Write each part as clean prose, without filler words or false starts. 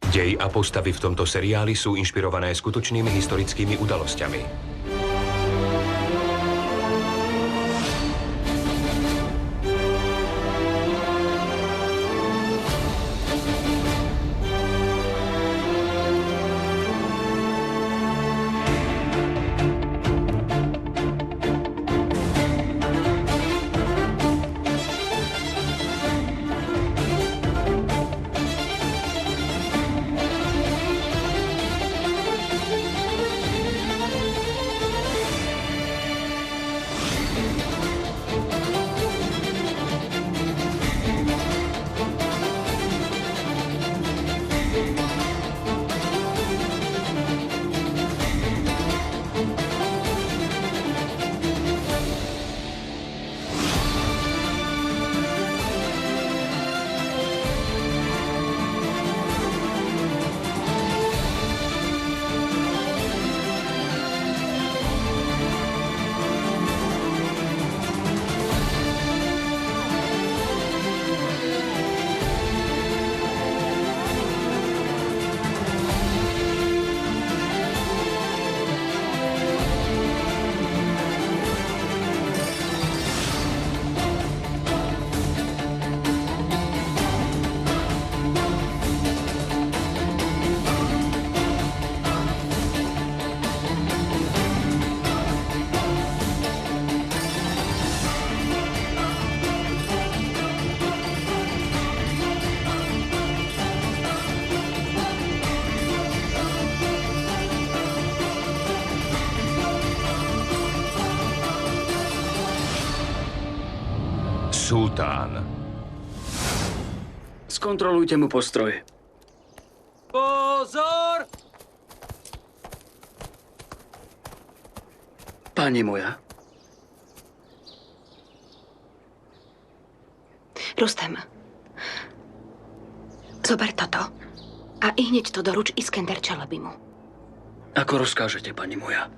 Dej a postavy v tomto seriáli sú inšpirované skutočnými historickými udalosťami. Sultán. Skontrolujte mu postroj. Pozor! Pani moja. Rustem, zober toto a ihneď to doruč Iskender Čelebimu. Ako rozkážete, pani moja.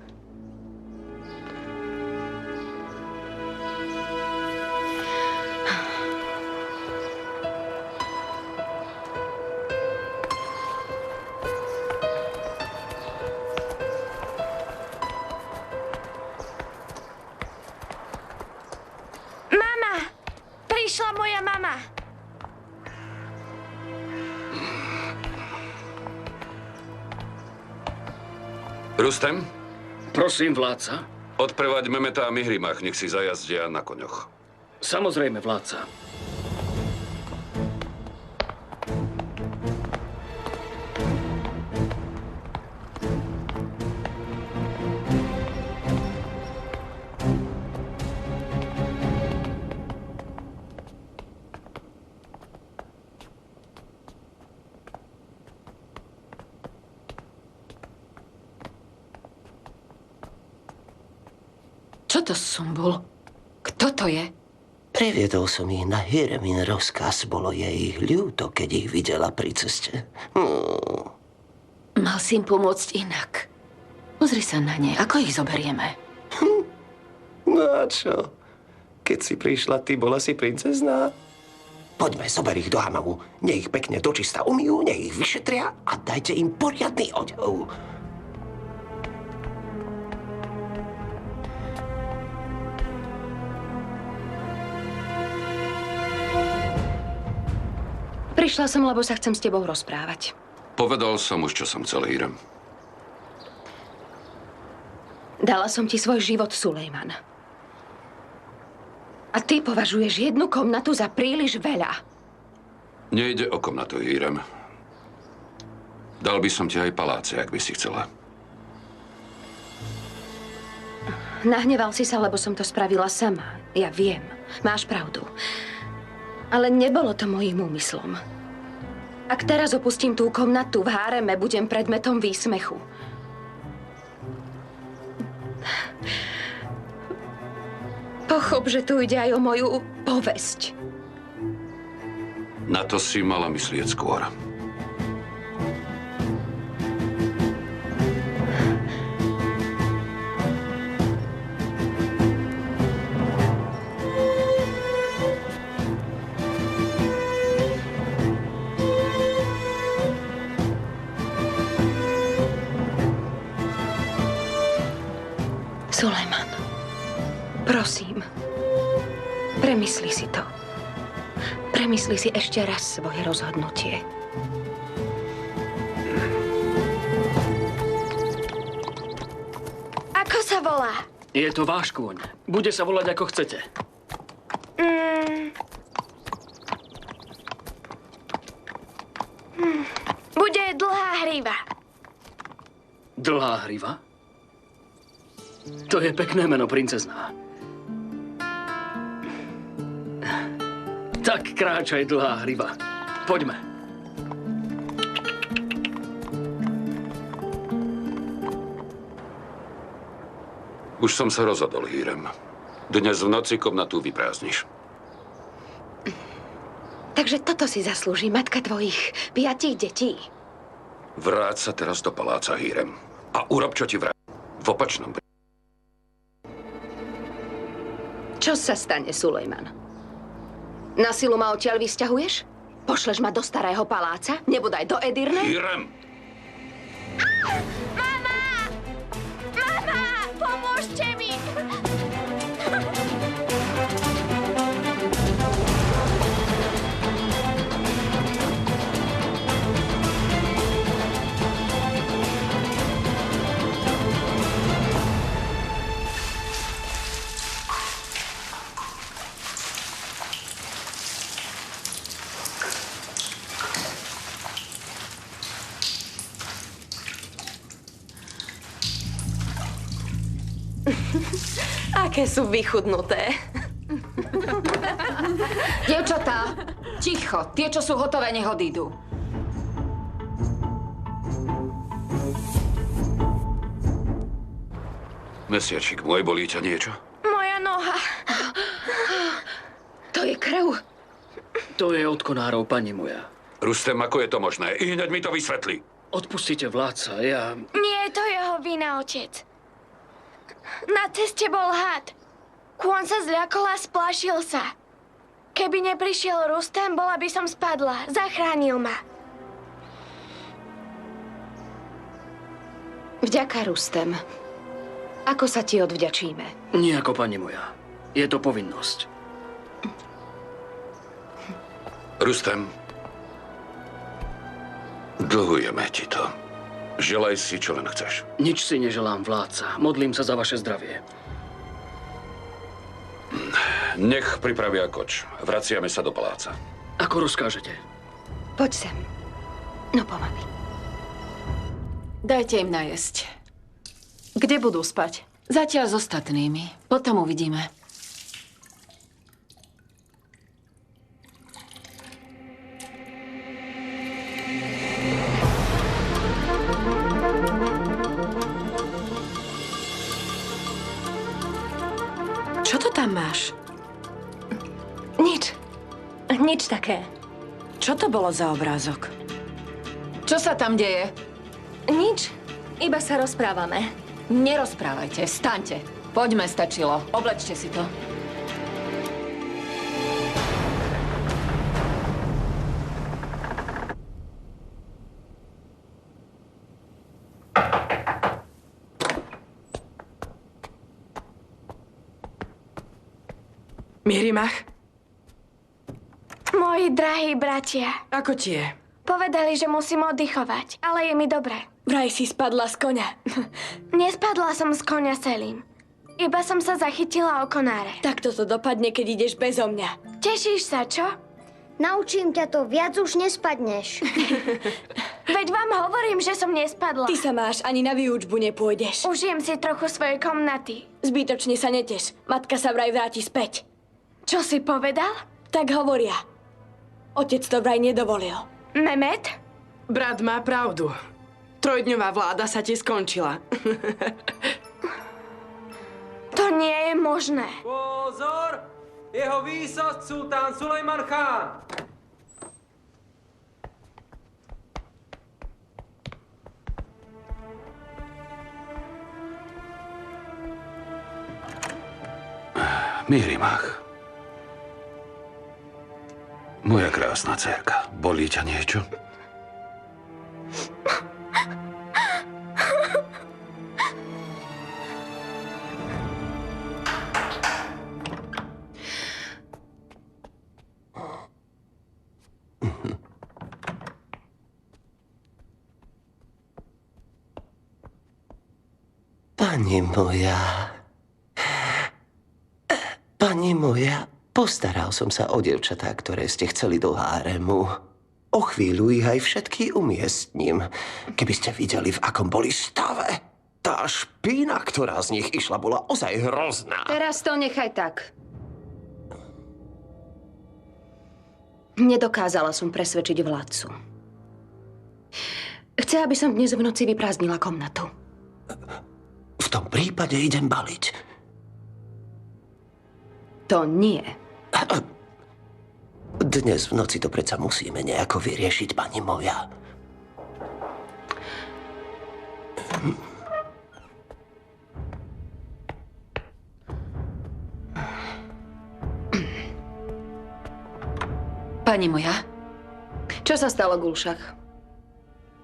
Prišla moja mama. Rustem? Prosím, vládca. Odprevaď Memeta a Mihrimach, nech si zajazdia na koňoch. Samozrejme, vládca. Čo to bol? Kto to je? Priviedol som ich na Hiremin rozkaz. Bolo jej ľúto, keď ich videla pri ceste. Mal si im pomôcť inak. Pozri sa na ne. Ako ich zoberieme? No a čo? Keď si prišla, ty bola si princezná? Poďme, zober ich do hamamu. Nech ich pekne dočista umyjú, nech ich vyšetria a dajte im poriadny odev. Prišla som, lebo sa chcem s tebou rozprávať. Povedal som už, čo som chcel, Hírem. Dala som ti svoj život, Sulejman. A ty považuješ jednu komnatu za príliš veľa. Nejde o komnatu, Hírem. Dal by som ti aj paláce, ak by si chcela. Nahneval si sa, lebo som to spravila sama. Ja viem. Máš pravdu. Ale nebolo to mojím úmyslom. Ak teraz opustím tú komnatu v háreme, budem predmetom výsmechu. Pochop, že tu ide aj o moju povesť. Na to si mala myslieť skôr. Sulejman, prosím, premysli si to. Premysli si ešte raz svoje rozhodnutie. Ako sa volá? Je to váš kôň. Bude sa volať ako chcete. Bude dlhá hríva. Dlhá hriva? To je pekné meno, princezná. Tak kráčaj, dlhá hriva. Poďme. Už som sa rozhodol, Hírem. Dnes v noci komnatu vyprázdniš. Takže toto si zaslúži matka tvojich 5 detí. Vráť sa teraz do paláca, Hírem. A urob, čo ti vraj. V opačnom. Čo sa stane, Sulejman? Na silu ma odtiaľ vysťahuješ? Pošleš ma do starého paláca? Nebodaj do Edirne? Hírem! Mama! Pomôžte mi! Aké sú vychudnuté. Dievčatá, ticho. Tie, čo sú hotové, nech odídu. Mesiačik môj, bolí ťa niečo? Moja noha. To je krv. To je od konárov, pani moja. Rustem, ako je to možné? I hneď mi to vysvetli. Odpustite, vládca, ja... Nie je to jeho vina, otec. Na ceste bol had. Kôň sa zľakol a splášil sa. Keby neprišiel Rustem, bola by som spadla. Zachránil ma. Vďaka, Rustem. Ako sa ti odvďačíme? Nijako, pani moja. Je to povinnosť. Rustem, dlhujeme ti to. Želaj si, čo len chceš. Nič si neželám, vládca. Modlím sa za vaše zdravie. Nech pripravia koč. Vraciame sa do paláca. Ako rozkážete? Poď sem. No pomaly. Dajte im najesť. Kde budú spať? Zatiaľ s ostatnými. Potom uvidíme. Čo to tam máš? Nič. Nič také. Čo to bolo za obrázok? Čo sa tam deje? Nič. Iba sa rozprávame. Nerozprávajte, staňte. Poďme, stačilo. Oblečte si to. Mirimach, Moji drahí bratia, ako ti je? povedali, že musím oddychovať, ale je mi dobre. Vraj si spadla z koňa. Nespadla som z koňa celým. Iba som sa zachytila o konáre. Takto to dopadne, keď ideš bezo mňa. Tešíš sa, čo? Naučím ťa to, viac už nespadneš. Veď vám hovorím, že som nespadla. Ty sa máš, ani na výučbu nepôjdeš. Užijem si trochu svojej komnaty. Zbytočne sa neteš. Matka sa vraj vráti späť. Čo si povedal? Tak hovoria. Otec to vraj nedovolil. Mehmet? Brat má pravdu. Trojdňová vláda sa ti skončila. To nie je možné. Pozor! Jeho výsosť sultán Sulejman Chán! Mirimach. Moja krásna dcérka, bolí ťa niečo? Pani moja, postaral som sa o dievčatá, ktoré ste chceli do háremu. O chvíľu ich aj všetky umiestním. Keby ste videli, v akom boli stave. Tá špína, ktorá z nich išla, bola ozaj hrozná. Teraz to nechaj tak. Nedokázala som presvedčiť vládcu. Chce, aby som dnes v noci vyprázdnila komnatu. V tom prípade idem baliť. To nie. Dnes v noci to predsa musíme nejako vyriešiť, pani moja. Pani moja, Čo sa stalo, Gulšach?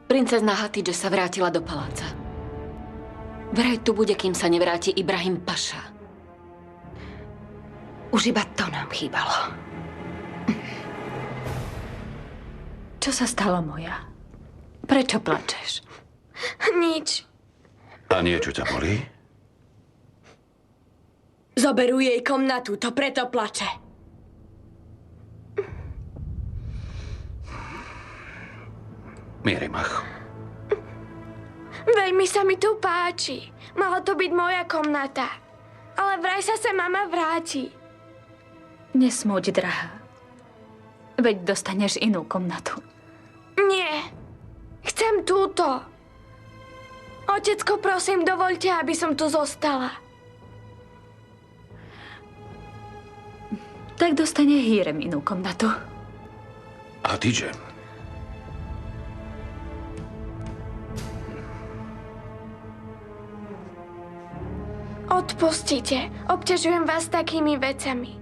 princezná Hatidže sa vrátila do paláca. Vraj tu bude, kým sa nevráti Ibrahim Paša. Už iba to nám chýbalo. Čo sa stalo, moja? Prečo plačeš? Nič. A niečo ťa bolí? Zoberú jej komnatu, to preto plače. Mierimach. Veľmi sa mi tu páči. Mala to byť moja komnata. Ale vraj sa mama vráti. Nesmúď, drahá. Veď dostaneš inú komnatu. Nie. Chcem túto. Otecko, prosím, dovoľte, aby som tu zostala. Tak dostane Hírem inú komnatu. Hatidže. Odpustite. Obťažujem vás takými vecami.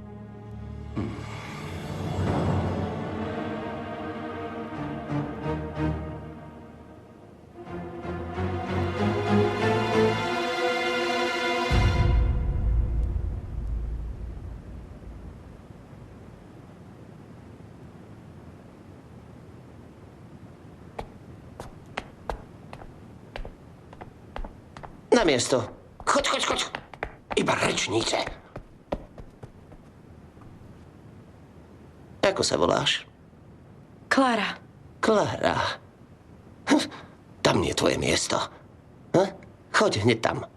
Na miesto. Choď. Iba rečníte. Ako sa voláš? Klára. Klára. Tam nie je tvoje miesto. Choď hneď tam.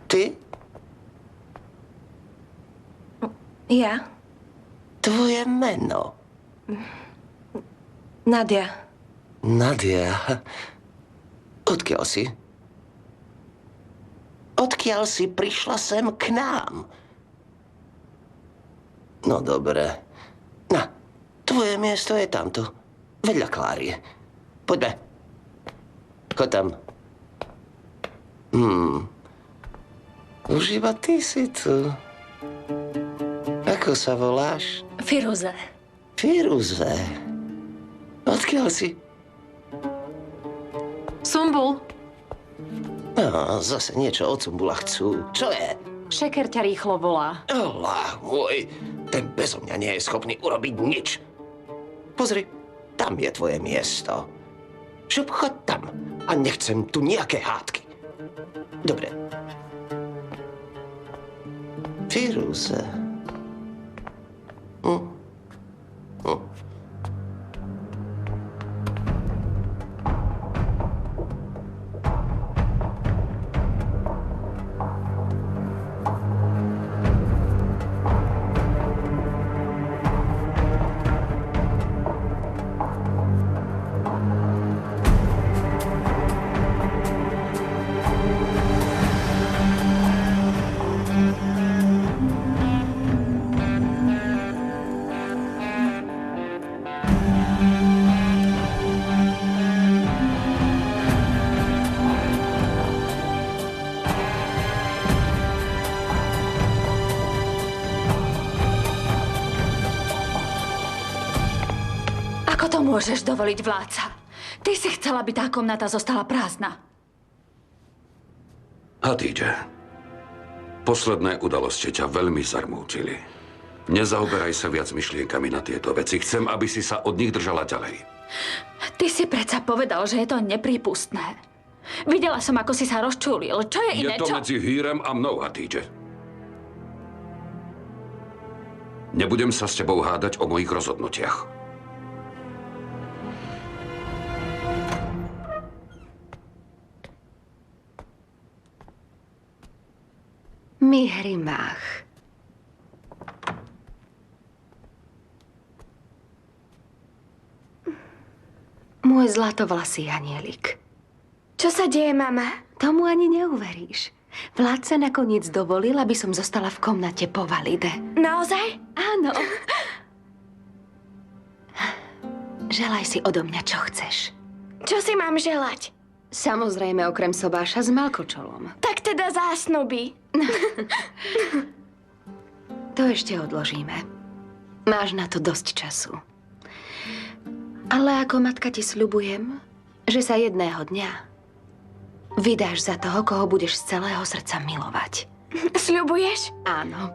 Ty? Ja? Tvoje meno. Nadia. Nadia. Odkiaľ si? Odkiaľ si prišla sem k nám? No dobre. Na, tvoje miesto je tamto. Vedľa Kláry. Poďme. Choď tam. Už iba ty si tu. Ako sa voláš? Firuze. Firuze. Odkiaľ si? Sumbul. No, zase niečo od Sumbula chcú. Čo je? Šeker ťa rýchlo volá. Allah môj, ten bezo mňa nie je schopný urobiť nič. Pozri, tam je tvoje miesto. Šup, choď tam a nechcem tu nejaké hádky. Dobre. Firuze. Ako to môžeš dovoliť, vládca? Ty si chcela, aby tá komnata zostala prázdna. Hatidže, posledné udalosti ťa veľmi zarmútili. Nezaoberaj sa viac myšlienkami na tieto veci. Chcem, aby si sa od nich držala ďalej. Ty si predsa povedal, že je to neprípustné. Videla som, ako si sa rozčúlil. Čo je Je iné? to Čo? medzi Hírem a mnou, Hatidže. Nebudem sa s tebou hádať o mojich rozhodnutiach. Mihrimách. Môj zlatovlasý anielik. Čo sa deje, mama? Tomu ani neuveríš. Vládca nakoniec dovolil, aby som zostala v komnate po Valide. Naozaj? Áno. Želaj si odo mňa, čo chceš. Čo si mám želať? Samozrejme, okrem sobáša s malkočolom. Tak teda zásnuby. To ešte odložíme. Máš na to dosť času. Ale ako matka ti sľubujem, že sa jedného dňa vydáš za toho, koho budeš z celého srdca milovať. Sľubuješ? Áno.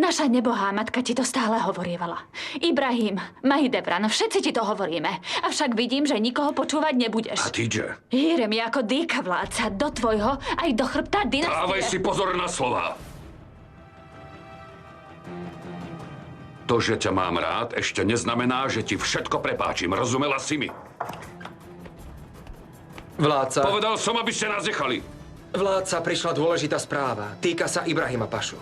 Naša nebohá matka ti to stále hovorievala. Ibrahim, Mahidevran, všetci ti to hovoríme. Avšak vidím, že nikoho počúvať nebudeš. Hatidže, Hírem je ako dýka vládca, do tvojho aj do chrbta dynastie. dávaj si pozor na slova. To, že ťa mám rád, ešte neznamená, že ti všetko prepáčim. Rozumela si mi? Vládca, Povedal som, aby ste nás nechali. vládca, prišla dôležitá správa. Týka sa Ibrahima Pašu.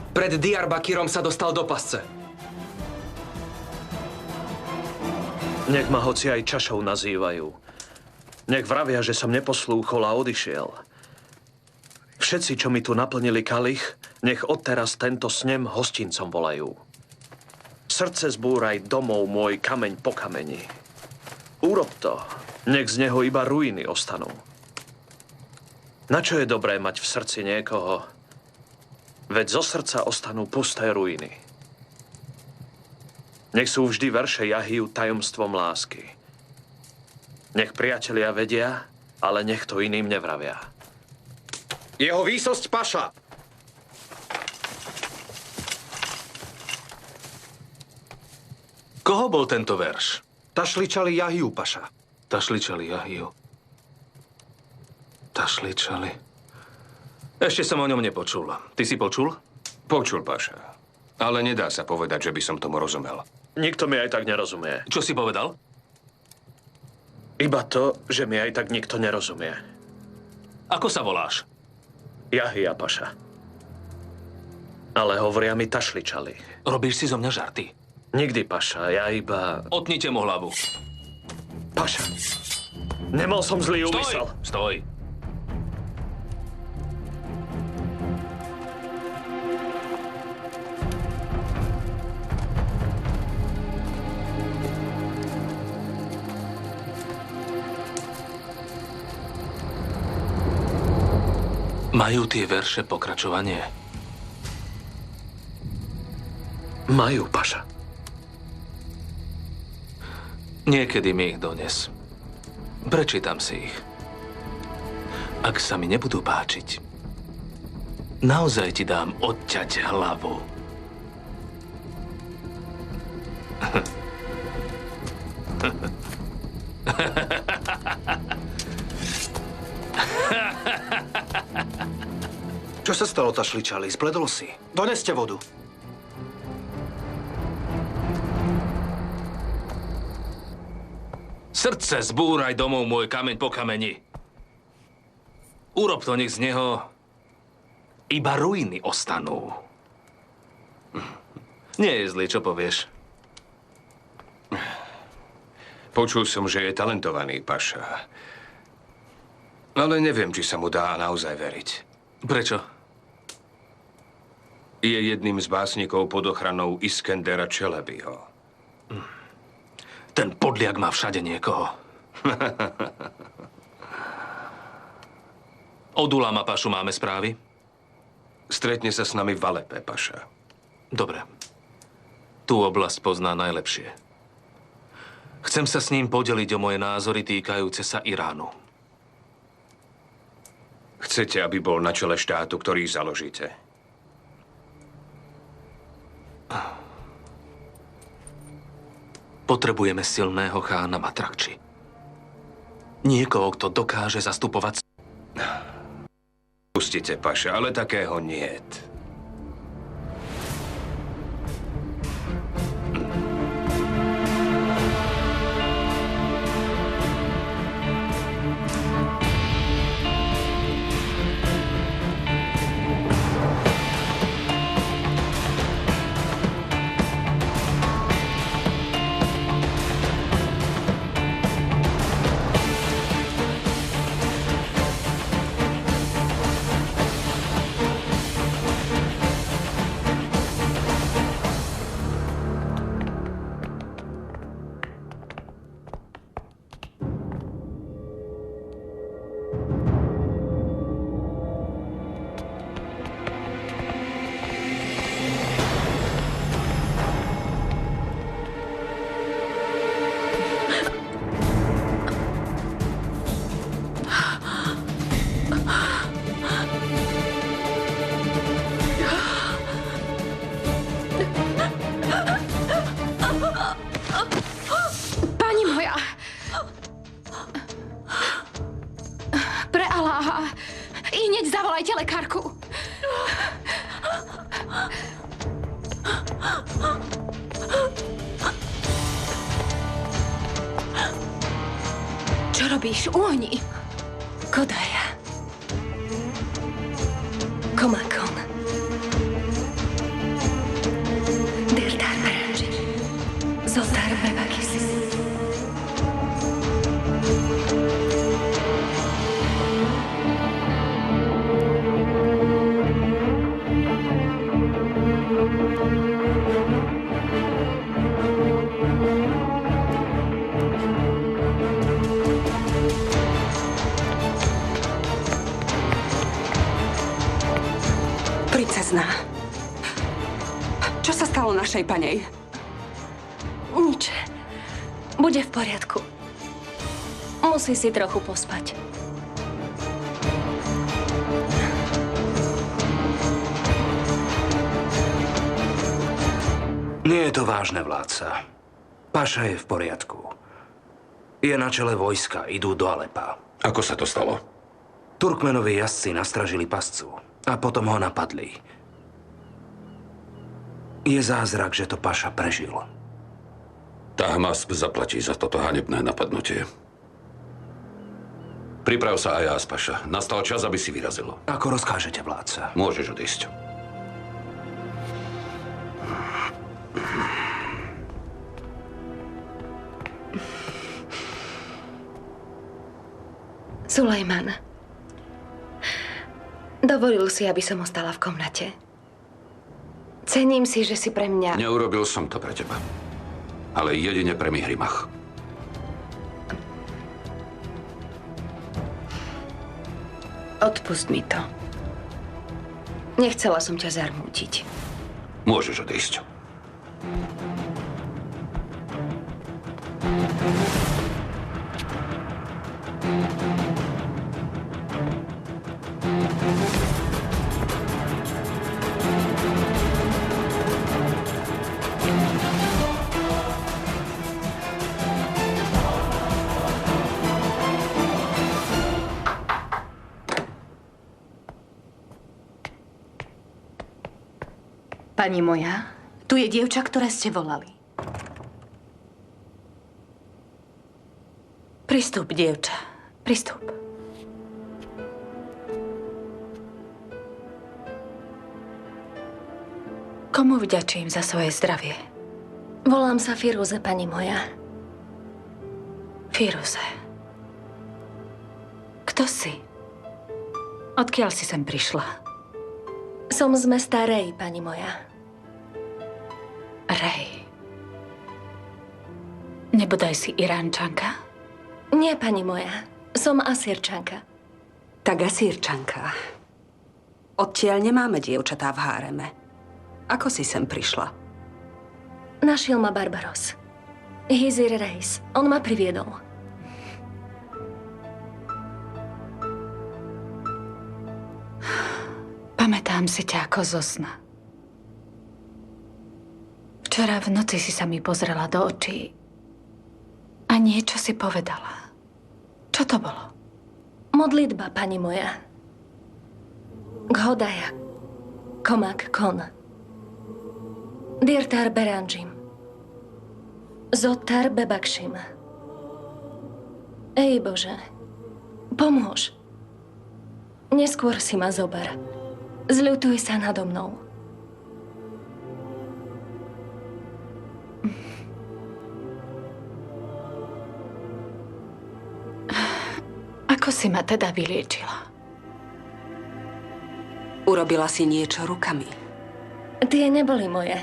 Pred Diyarbakirom sa dostal do pasce. Nech ma hoci aj čašou nazývajú. Nech vravia, že som neposlúchol a odišiel. Všetci, čo mi tu naplnili kalich, nech odteraz tento snem hostincom volajú. Srdce zbúraj domov môj kameň po kameni. Urob to, nech z neho iba ruiny ostanú. Na čo je dobré mať v srdci niekoho, veď zo srdca ostanú pusté ruiny. Nech sú vždy verše Jahiu tajomstvom lásky. Nech priatelia vedia, ale nech to iným nevravia. Jeho výsosť Paša! Koho bol tento verš? Tašličali Jahiu Paša. Tašličali Jahiu. Tašličali. Ešte som o ňom nepočul. Ty si počul? Počul, Paša. Ale nedá sa povedať, že by som tomu rozumel. Nikto mi aj tak nerozumie. Čo si povedal? Iba to, že mi aj tak nikto nerozumie. Ako sa voláš? Jahia Paša. Ale hovoria mi tašličali. Robíš si zo mňa žarty? Nikdy, Paša, ja iba... Otnite mu hlavu. Paša, nemal som zlý úmysel. Stoj. Majú tie verše pokračovanie? Majú, Paša. Niekedy mi ich dones. Prečítam si ich. Ak sa mi nebudú páčiť, naozaj ti dám odťať hlavu. Čo sa stalo, tašličali? Spledol si. Doneste vodu. Srdce zbúraj domov môj kameň po kameni. Urob to, nech z neho iba ruiny ostanú. Nie je zlý, čo povieš? Počul som, že je talentovaný, Paša. Ale neviem, či sa mu dá naozaj veriť. Prečo? Je jedným z básnikov pod ochranou Iskendera Čelebyho. Ten podliak má všade niekoho. Od Ulama Pašu máme správy? Stretne sa s nami v Alepe, Paša. Dobre. Tú oblasť pozná najlepšie. Chcem sa s ním podeliť o moje názory týkajúce sa Iránu. Chcete, aby bol na čele štátu, ktorý založíte? Potrebujeme silného chána Matrakči. Niekoho, kto dokáže zastupovať... Pustite, paša, ale takého niet. Zavolajte lekárku. Čo robíš? Uhni. Kodaja. Komakon. Deltar Beraži. Zoltar Bevakis. Princezná. Čo sa stalo našej panej? Nič. Bude v poriadku. Musí si trochu pospať. Nie je to vážne, vládca. Paša je v poriadku. Je na čele vojska, idú do Alepa. Ako sa to stalo? Turkmenovi jazdci nastražili pascu a potom ho napadli. Je zázrak, že to Paša prežil. Tahmasp zaplatí za toto hanebné napadnutie. Priprav sa aj Paša. Nastal čas, aby si vyrazil. Ako rozkážete, vládca. Môžeš odísť. Sulejman. Dovolil si, aby som ostala v komnate. Cením si, že si pre mňa... Neurobil som to pre teba. Ale jedine pre Mihrimach. Odpust mi to. Nechcela som ťa zarmútiť. Môžeš odísť. Pani moja, tu je dievča, ktoré ste volali. Pristup, dievča. Pristup. Komu vďačím za svoje zdravie? Volám sa Firuze, pani moja. Firuze. Kto si? Odkiaľ si sem prišla? Som z mesta Rej, pani moja. Rej. Nebodaj si Iránčanka? Nie, pani moja. Som Asírčanka. Tak Asírčanka. Odtiaľ nemáme dievčatá v háreme. Ako si sem prišla? Našiel ma Barbaros. Hizir Reis. On ma priviedol. Pamätám si ťa ako zo sna. Včera v noci si sa mi pozrela do očí a niečo si povedala. Čo to bolo? Modlitba, pani moja. Ghodaja. Komak kon. Dirtar beranžim. Zotar bebakšim. Ej Bože, pomôž. Neskôr si ma zober. Zľutuj sa nado mnou. Ako si ma teda vyliečila? Urobila si niečo rukami. Tie neboli moje.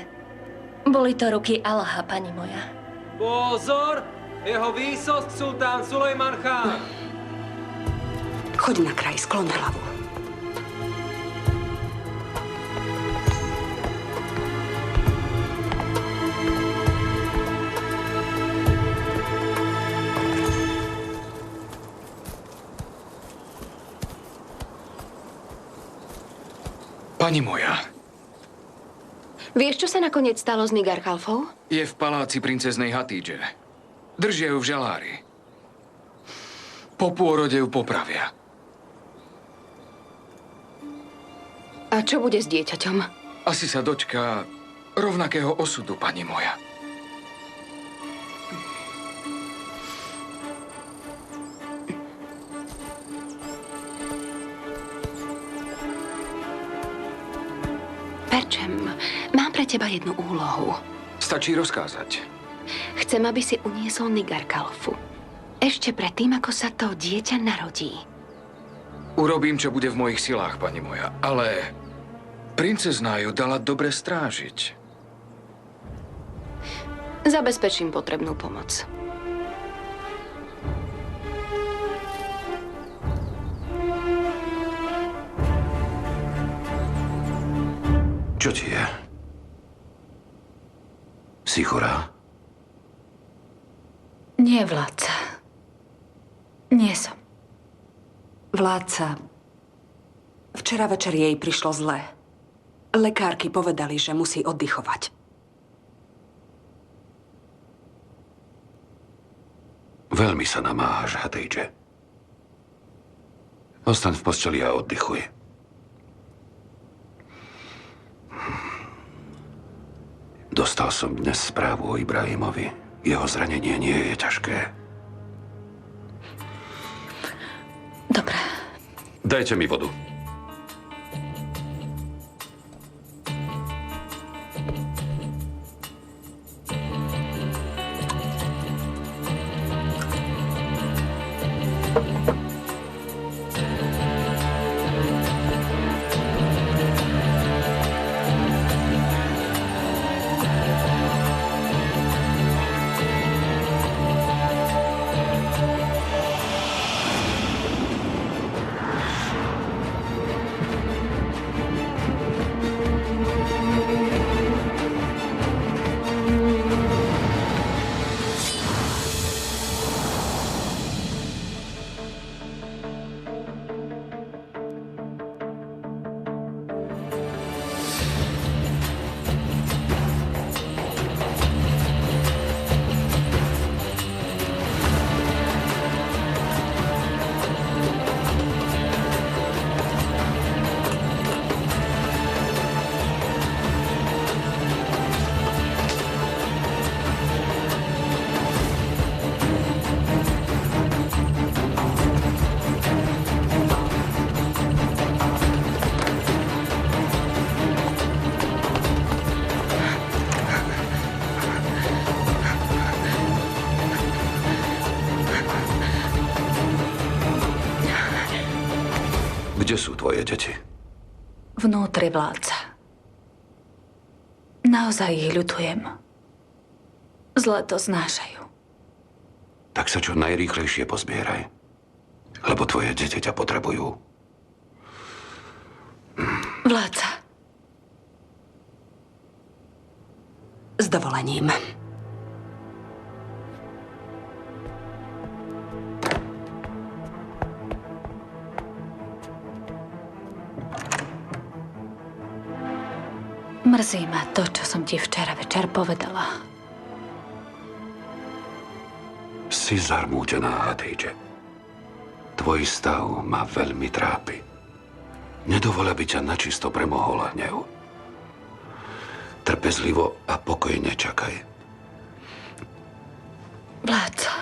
Boli to ruky Allaha, pani moja. Pozor! Jeho výsosť sultán Sulejman Chán! Choď na kraj, skloň hlavu. Pani moja. Vieš, čo sa nakoniec stalo s Nigar Khalfou? Je v paláci princeznej Hatidže. Držia ju v žalári. Po pôrode ju popravia. A čo bude s dieťaťom? Asi sa dočká rovnakého osudu, pani moja. Perčem, mám pre teba jednu úlohu. Stačí rozkázať. Chcem, aby si uniesol Nigar Khalfu. Ešte predtým, ako sa to dieťa narodí. Urobím, čo bude v mojich silách, pani moja, ale princezná ju dala dobre strážiť. Zabezpečím potrebnú pomoc. Čo ti je? Si chorá? Nie, vládca. Nie som. Vládca, včera večer jej prišlo zle. Lekárky povedali, že musí oddychovať. Veľmi sa namáhaš, Hatidže. Ostaň v posteli a oddychuj. Dostal som dnes správu o Ibrahimovi. Jeho zranenie nie je ťažké. Dobre. Dajte mi vodu. Kde sú tvoje deti? Vnútri, vládca. Naozaj ich ľutujem. Zle to znášajú. Tak sa čo najrýchlejšie pozbieraj. Lebo tvoje deti ťa potrebujú. Vládca. S dovolením. Mrzí ma to, čo som ti včera večer povedala. Si zarmútená, Hadídže. Tvoj stav ma veľmi trápi. Nedovol, aby ťa načisto premohol hnev. Trpezlivo a pokojne čakaj. Vládca,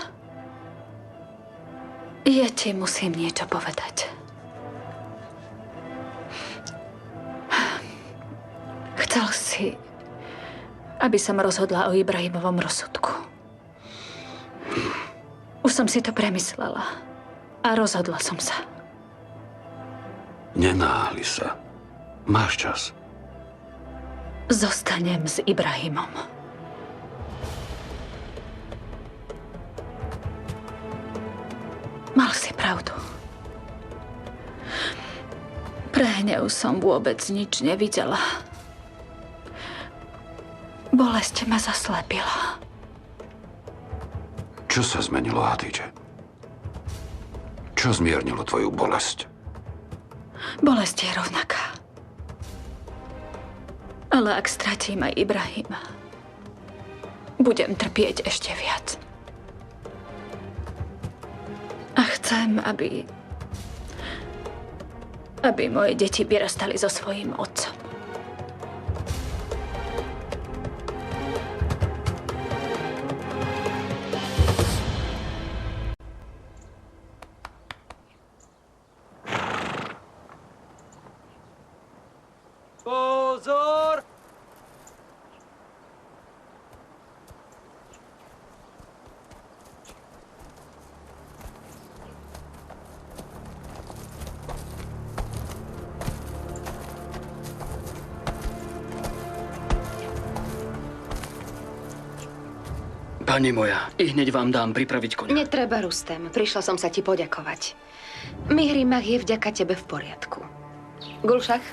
ja ti musím niečo povedať. Chcel si, aby som rozhodla o Ibrahimovom rozsudku. Už som si to premyslela a rozhodla som sa. Nenáhli sa. Máš čas. Zostanem s Ibrahimom. Mal si pravdu. Pre hnev som vôbec nič nevidela. Bolesť ma zaslepila. Čo sa zmenilo, Hadídže? Čo zmiernilo tvoju bolesť? Bolesť je rovnaká. Ale ak stratím aj Ibrahima, budem trpieť ešte viac. A chcem, aby moje deti vyrastali so svojím otcom. Pozor! Pani moja, i hneď vám dám pripraviť koňa. Netreba, Rustem. Prišla som sa ti poďakovať. Mihrimah je vďaka tebe v poriadku. Gulšach?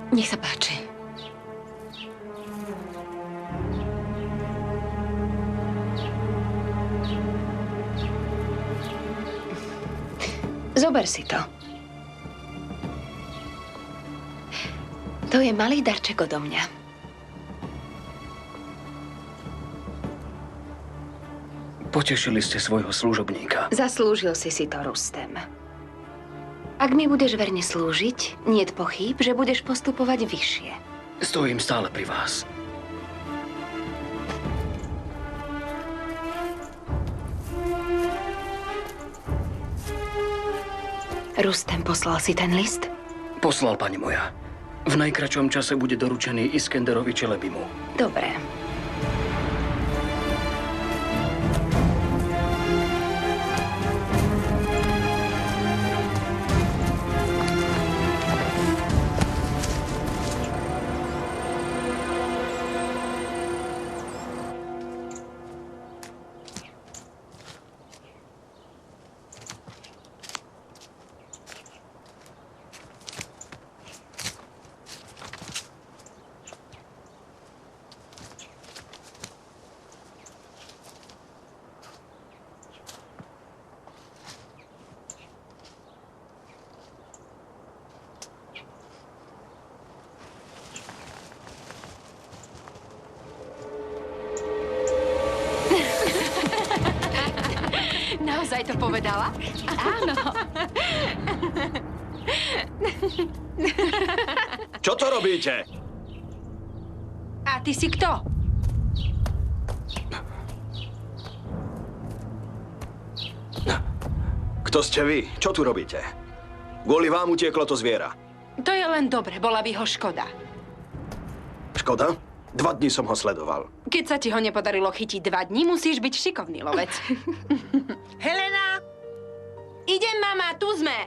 Nech sa páči. Zober si to. To je malý darček odo mňa. Potešili ste svojho služobníka. Zaslúžil si to, Rustem. Ak mi budeš verne slúžiť, niet pochýb, že budeš postupovať vyššie. Stojím stále pri vás. Rustem, poslal si ten list? Poslal, pani moja. V najkračom čase bude doručený Iskenderovi Čelebimu. Dobre. Naozaj to povedala? Áno. Čo to robíte? A ty si kto? Kto ste vy? Čo tu robíte? Kvôli vám utieklo to zviera. To je len dobre, bola by ho škoda. Škoda? 2 dní som ho sledoval. Keď sa ti ho nepodarilo chytiť 2 dní, musíš byť šikovný lovec. Helena! Idem, mama, tu sme!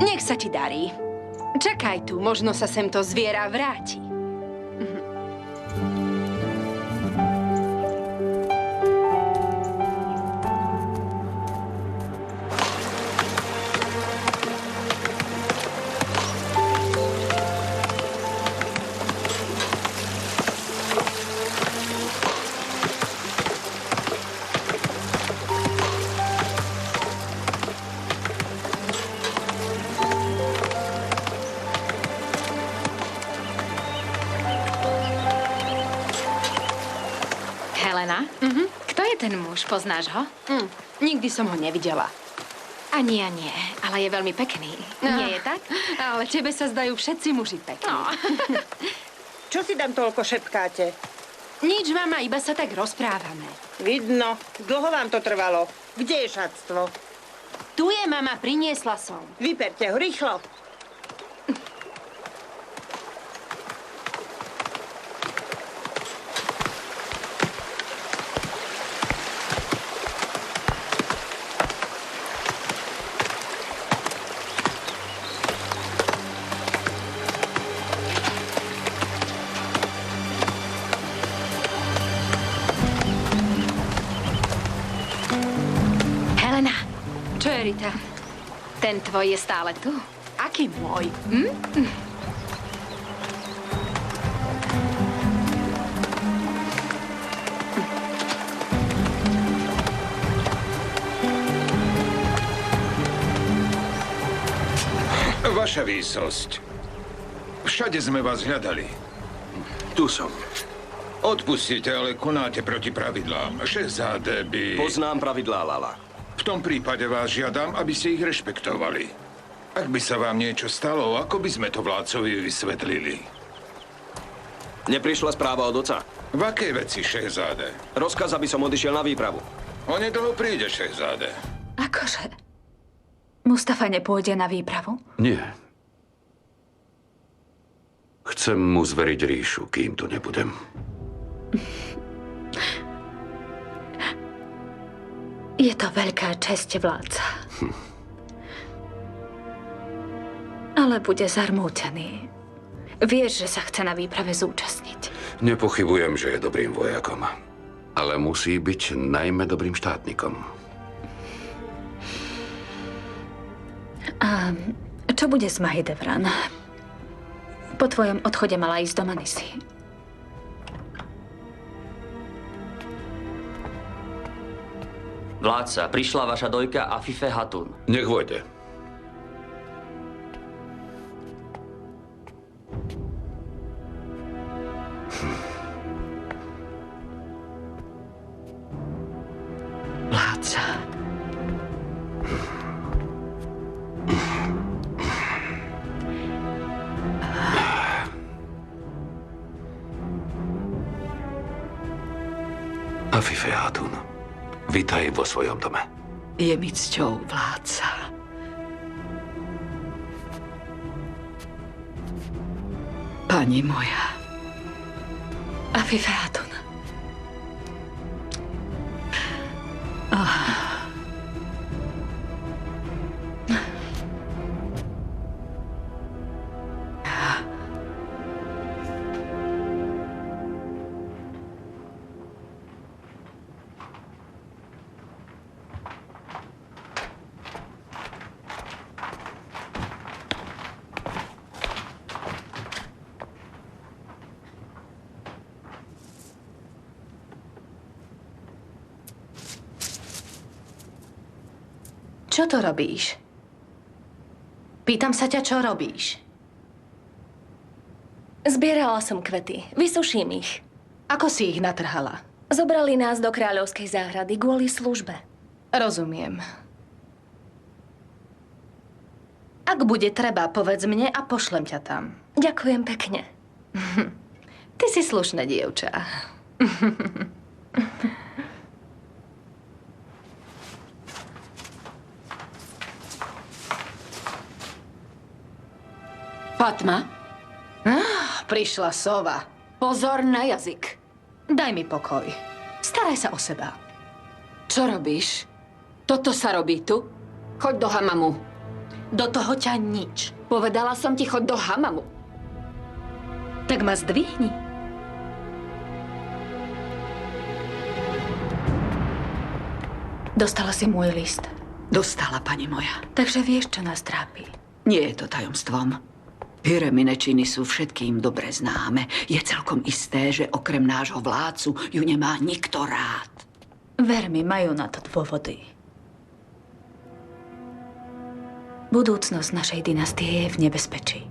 Nech sa ti darí. Čakaj tu, možno sa sem to zviera vráti. Helena? Kto je ten muž? Poznáš ho? Nikdy som ho nevidela. Ani ja nie, ale je veľmi pekný. Nie je tak? Ale tebe sa zdajú všetci muži pekní. No. Čo si tam toľko šepkáte? Nič, mama, iba sa tak rozprávame. Vidno. Dlho vám to trvalo. Kde je šatstvo? Tu je, mama, priniesla som. Vyperte ho, rýchlo. Čo je, Rita? Ten tvoj je stále tu? Aký môj? Vaša výsosť. Všade sme vás hľadali. Tu som. Odpustite, ale konáte proti pravidlám. Šehzáde by... Poznám pravidlá, Lala. V tom prípade vás žiadam, aby ste ich rešpektovali. Ak by sa vám niečo stalo, ako by sme to vládcovi vysvetlili? Neprišla správa od oca? V akej veci, šehzáde? Rozkaz, aby som odišiel na výpravu. Onedlho príde, šehzáde. Akože? Mustafa nepôjde na výpravu? Nie. Chcem mu zveriť ríšu, kým tu nebudem. Je to veľká česť, vládca. Ale bude zarmútený. Vieš, že sa chce na výprave zúčastniť. Nepochybujem, že je dobrým vojakom. Ale musí byť najmä dobrým štátnikom. A čo bude s Mahidevran? Po tvojom odchode mala ísť do Manisy. Vládca, prišla vaša dojka Afife Hatun. Nech vojde. Vládca. Afife Hatun, vitaj vo svojom dome. Je mi cťou, vládca. Pani moja. Afife Hatun. Čo to robíš? Pýtam sa ťa, čo robíš? Zbierala som kvety. Vysuším ich. Ako si ich natrhala? Zobrali nás do kráľovskej záhrady kvôli službe. Rozumiem. Ak bude treba, povedz mne a pošlem ťa tam. Ďakujem pekne. Ty si slušné dievča. Fatma? Prišla sova. Pozor na jazyk. Daj mi pokoj. Staraj sa o seba. Čo robíš? Toto sa robí tu? Choď do hamamu. Do toho ťa nič. Povedala som ti, choď do hamamu. Tak ma zdvihni. Dostala si môj list. Dostala, pani moja. Takže vieš, čo nás trápi. Nie je to tajomstvom. Hiremine činy sú všetkým dobre známe. Je celkom isté, že okrem nášho vládcu ju nemá nikto rád. Ver mi, majú na to dôvody. Budúcnosť našej dynastie je v nebezpečí.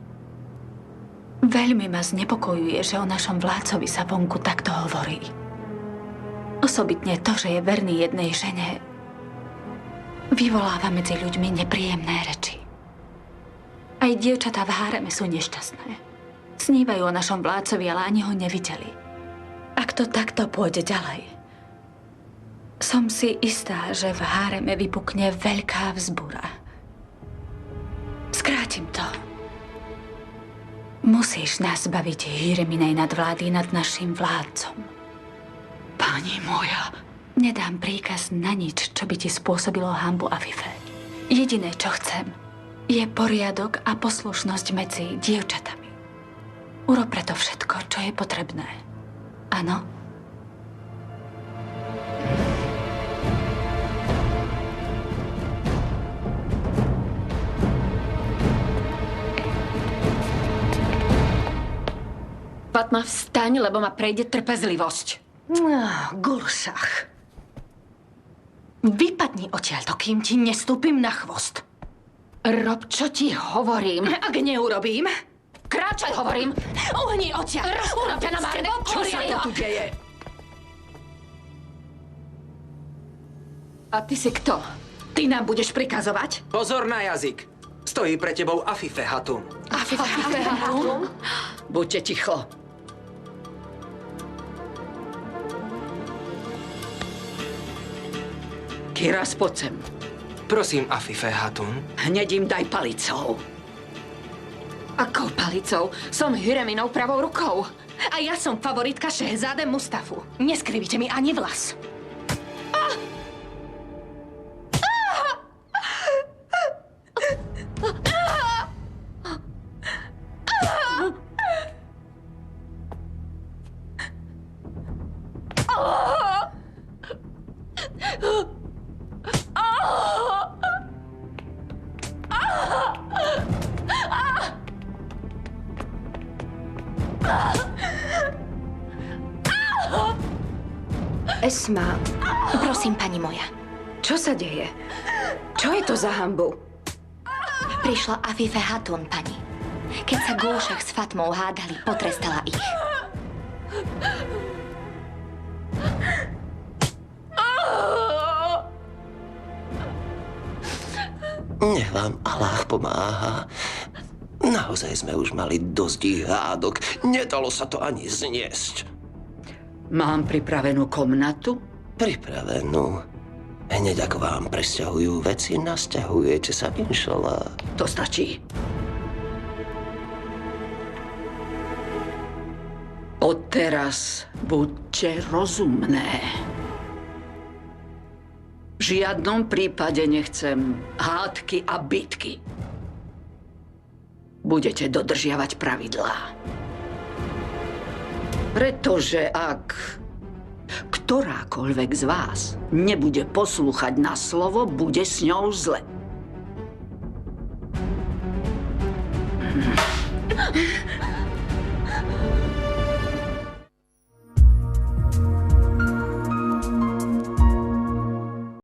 Veľmi ma znepokojuje, že o našom vládcovi sa vonku takto hovorí. Osobitne to, že je verný jednej žene, vyvoláva medzi ľuďmi nepríjemné reči. Aj dievčatá v háreme sú nešťastné. Snívajú o našom vládcovi, ale ani ho nevideli. Ak to takto pôjde ďalej, som si istá, že v háreme vypukne veľká vzbúra. Skrátim to. Musíš nás zbaviť Híreminej nadvlády nad našim vládcom. Pani moja, nedám príkaz na nič, čo by ti spôsobilo hanbu Afife. Jediné, čo chcem, je poriadok a poslušnosť medzi dievčatami. Urob preto všetko, čo je potrebné. Áno? Fatma, vstaň, lebo ma prejde trpezlivosť. Gulšach. Vypadni odtiaľto, kým ti nestúpim na chvost. Rob, čo ti hovorím. Ak neurobím... Kráčaj, hovorím. Uhni odtiaľ. Rozpúram ťa na márne. Čo sa to tu deje? A ty si kto? Ty nám budeš prikazovať? Pozor na jazyk. Stojí pre tebou Afife Hatun. Afife Hatun? Buďte ticho. Kiraz, poď sem. Prosím, Afife Hatun. Hneď im daj palicou. Akou palicou? Som Híreminou pravou rukou. A ja som favoritka Šehzáde Mustafu. Neskrivíte mi ani vlas. Esma, Prosím, pani moja. čo sa deje? Čo je to za hanbu? Prišla Afife Hatun, pani. Keď sa Gulšach s Fatmou hádali, potrestala ich. Nech vám Allah pomáha. Naozaj sme už mali dosť hádok. Nedalo sa to ani zniesť. Mám pripravenú komnatu? Pripravenú. Hneď ako vám presťahujú veci, nasťahujete sa, inšallah. To stačí. Odteraz buďte rozumné. V žiadnom prípade nechcem hádky a bitky. Budete dodržiavať pravidlá. Pretože ak ktorákoľvek z vás nebude poslúchať na slovo, bude s ňou zle.